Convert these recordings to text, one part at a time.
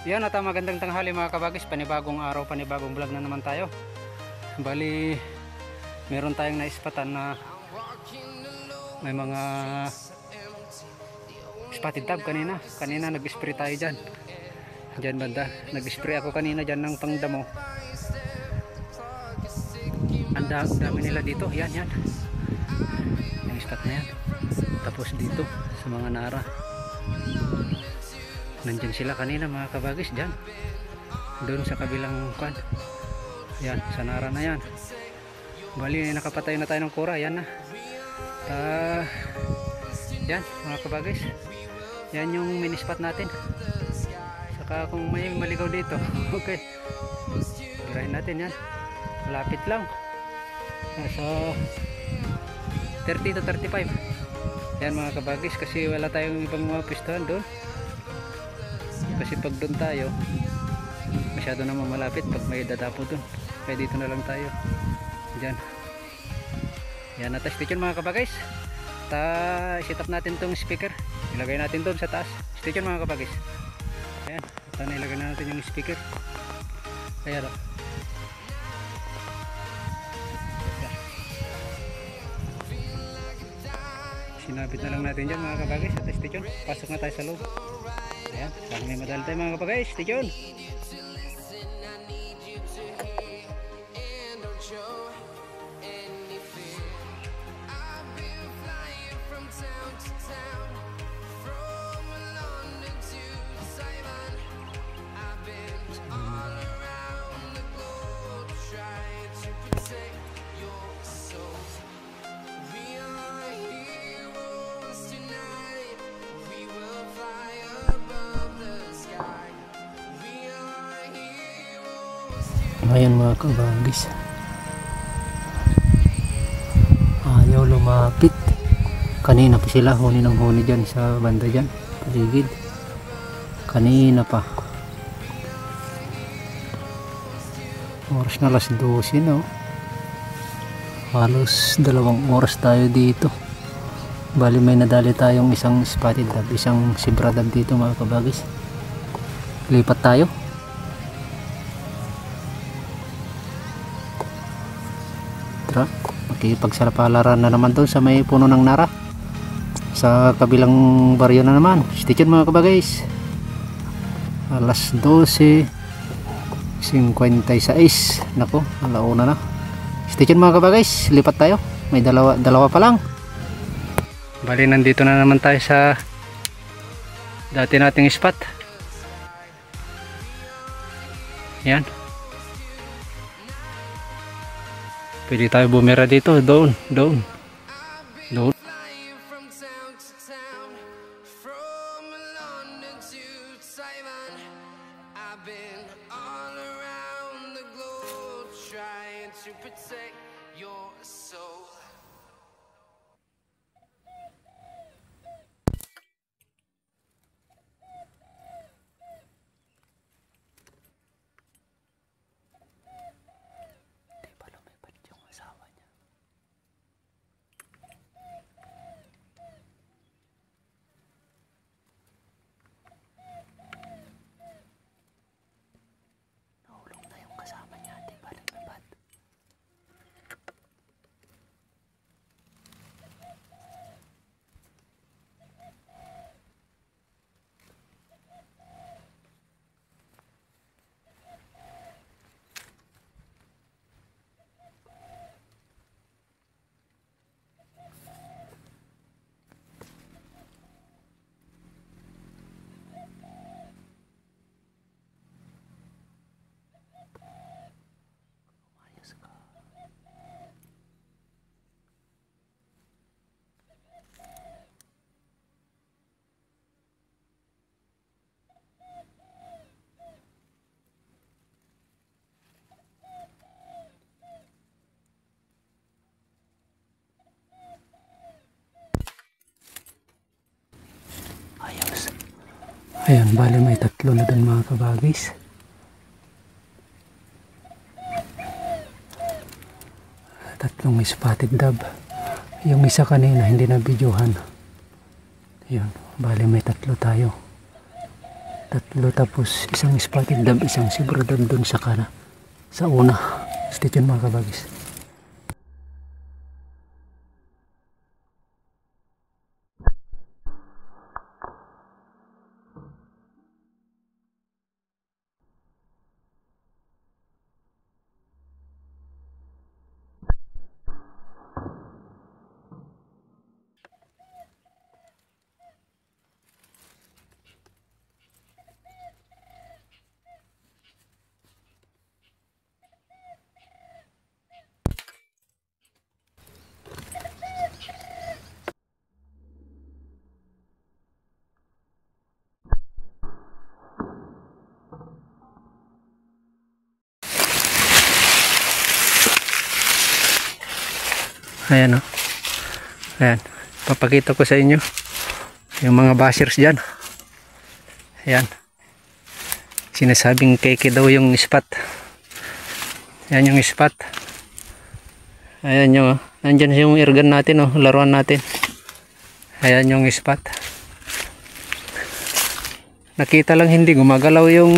Yan at magandang tanghali mga kabagis, panibagong araw, panibagong vlog na naman tayo. Bali, meron tayong naispatan na may mga spotted tab kanina. Kanina nag-spray tayo dyan. Dyan banda, nag-spray ako kanina dyan ng pangdamo. Ang dami nila dito, yan. Yung spot na yan. Tapos dito, sa mga nara. Nandyan sila kanina mga kabagis dyan. Doon sa kabilang kwan. Yan, sa nara na yan. Bali, nakapatay na tayo ng kura. Yan na. Yan mga kabagis. Yan yung mini spot natin. Saka kung may maligaw dito. Okay. Tirahin natin yan. Malapit lang. Nasa 30 to 35. Yan mga kabagis. Kasi wala tayong ibang mga pistuhan doon. Kasi pag doon tayo masyado naman malapit pag may dadapo doon, kaya dito na lang tayo dyan. Yan, natest yun mga kabagis. Set up natin tong speaker, ilagay natin doon sa taas. Stay tuned mga kabagis. Ayan, ilagay na natin yung speaker. Ayan o. Sinabit na lang natin dyan mga kabagis. Stay tuned, pasok na tayo sa loob. Ayan, sana may madali tayo mga kapagais. Stay tuned. Ayan mga kabagis, ayaw lumapit. Kanina pa sila huni ng huni dyan sa banda dyan, paligid. Kanina pa. Oras na alas 12 no. Halos 2 oras tayo dito. Bali may nadali tayong isang spotted dab, isang zebra dab dito mga kabagis. Lipat tayo. Makipagsalapalaran na naman doon sa may puno ng nara sa kabilang baryo na naman. Stay tuned mga kabagis. Alas 12:56. Nako, alauna na. Stay tuned mga kabagis, lipat tayo. May dalawa pa lang. Bali, nandito na naman tayo sa dati nating spot. Yan, pwede tayo bumira dito, doon. Ayan, bali may 3 na doon mga kabagis. Tatlong spotted dab. Yung isa kanina hindi na videohan. Ayan, bali may 3 tayo. Tatlo, tapos isang spotted dove, isang zebra dove dun sa sa una. Stay tuned mga kabagis. Ayan o. Ayan. Papakita ko sa inyo yung mga bashers dyan. Ayan. Sinasabing keke daw yung spot. Ayan yung spot. Ayan yung nandyan yung airgun natin o. Laruan natin. Ayan yung spot. Nakita lang hindi gumagalaw yung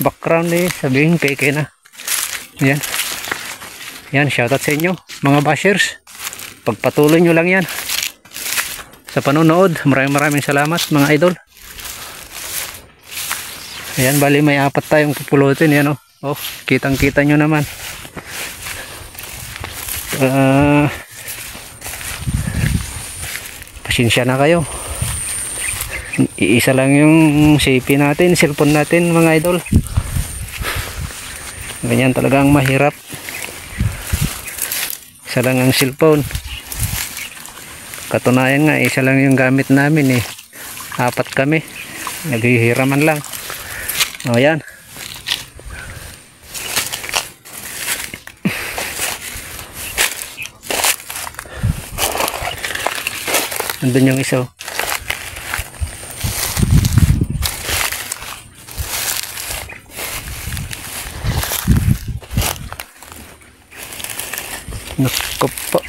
background eh. Sabihin keke na. Ayan. Yan, shoutout sa inyo mga bashers. Pagpatuloy nyo lang yan sa panonood. Maraming salamat mga idol. Ayan, bali may 4 tayong pupulutin. Yan oh, kitang kita nyo naman. Pasensya na kayo, iisa lang yung CP natin, cellphone natin mga idol. Ganyan talaga ang mahirap. Isa lang ang cellphone. Katunayan nga, isa lang yung gamit namin eh. 4 kami. Naghihiraman lang. O yan. Nandun yung isa. Naku po.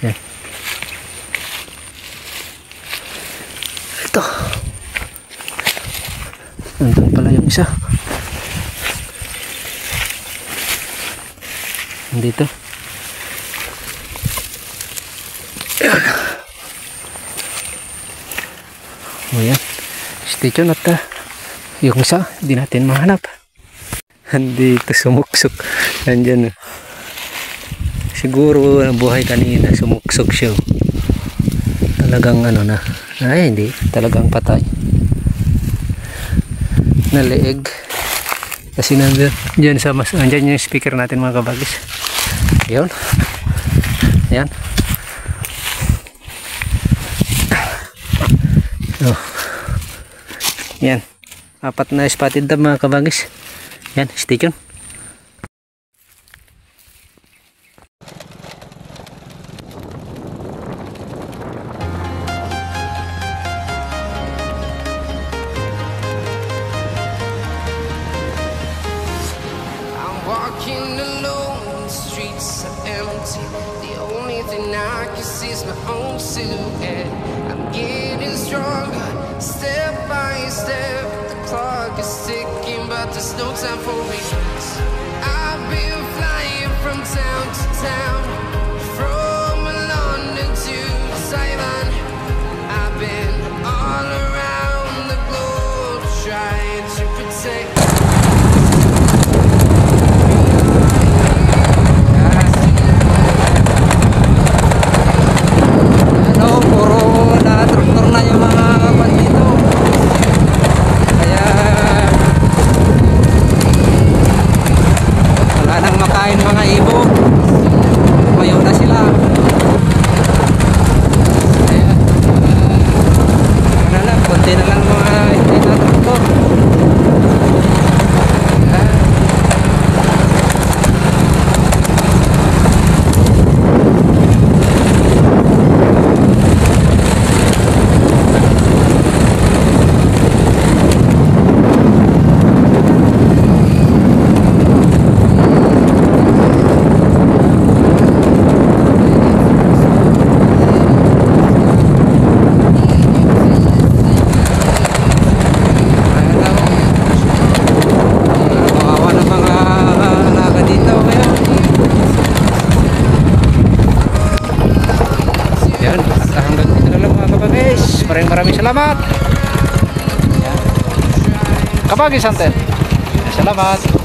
Yan. Ito. Nandun pala yung isa. Nandito. O yan, stay tuned at yung isa hindi natin mahanap. Andito sumuksok. Andyan siguro buhay kanina, sumuksok siya. Talagang ano na, ay hindi, talagang patay. Naliig kasi nandyan sa andyan yung speaker natin mga kabagis. Yun, yan. Oh. Yan, 4 na spotted dove mga kabagis. Yan, stay tuned. I'm walking alone, the streets are empty. The only thing I can see is my own silhouette. I'm getting stronger, step by step. The clock is ticking, but there's no time for regrets. I've been flying from town to town, from London to Taiwan. I've been all around the globe trying to protect. Mga ibon, mayroon maraming salamat. Yan. Kabagis Hunter. Salamat.